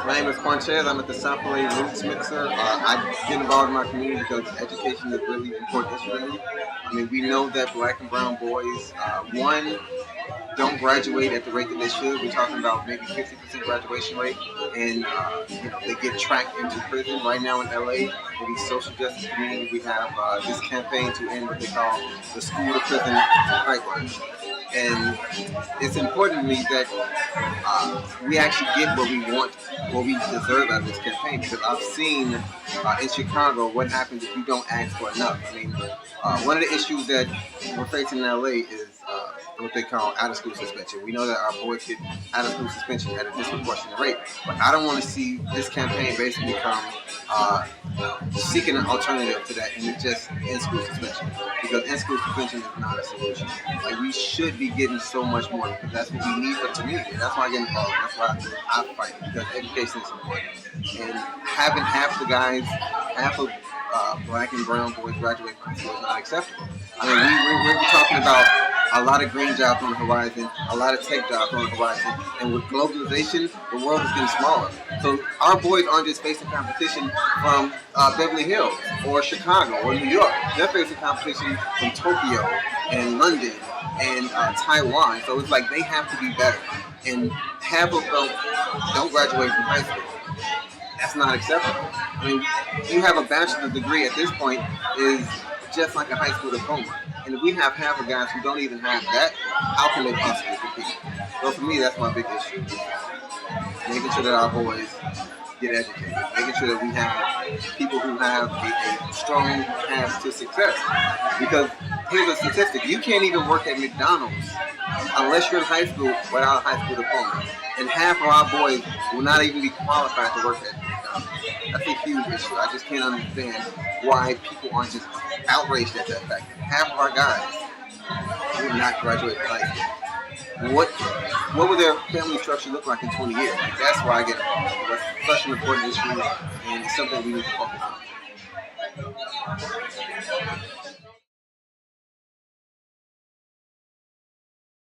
My name is Quanchez. I'm at the South LA Roots Mixer. I get involved in my community because education is really important issue to me. I mean, we know that black and brown boys, one, don't graduate at the rate that they should. We're talking about maybe 50% graduation rate, and they get tracked into prison. Right now in LA, in the social justice community, we have this campaign to end what they call the school to prison pipeline. And it's important to me that we actually get what we want, what we deserve out of this campaign. Because I've seen in Chicago what happens if you don't ask for enough. I mean, one of the issues that we're facing in LA is what they call out of school suspension. We know that our boys get out of school suspension at a disproportionate rate, but I don't want to see this campaign basically become seeking an alternative to that, and it's just in-school suspension, because in-school suspension is not a solution. Like, we should be getting so much more, because that's what we need for the community. That's why I get involved. That's why I fight, because education is important. And having half the guys, half of black and brown boys graduate from school is not acceptable. I mean, we're talking about a lot of green jobs on the horizon, a lot of tech jobs on the horizon, and with globalization, the world is getting smaller. So our boys aren't just facing competition from Beverly Hills or Chicago or New York. They're facing competition from Tokyo and London and Taiwan. So it's like they have to be better. And half of them don't graduate from high school. That's not acceptable. I mean, you have a bachelor's degree at this point is just like a high school diploma. And if we have half of guys who don't even have that, how can they possibly compete? So for me, that's my big issue. Making sure that our boys get educated. Making sure that we have people who have a strong path to success. Because here's a statistic. You can't even work at McDonald's unless you're in high school without a high school diploma. And half of our boys will not even be qualified to work at McDonald's. That's a huge issue. I just can't understand why people aren't just outraged at that fact. Half of our guys will not graduate from high school. What would their family structure look like in 20 years? Like, that's why I get involved. That's such an important issue, and it's something we need to focus on.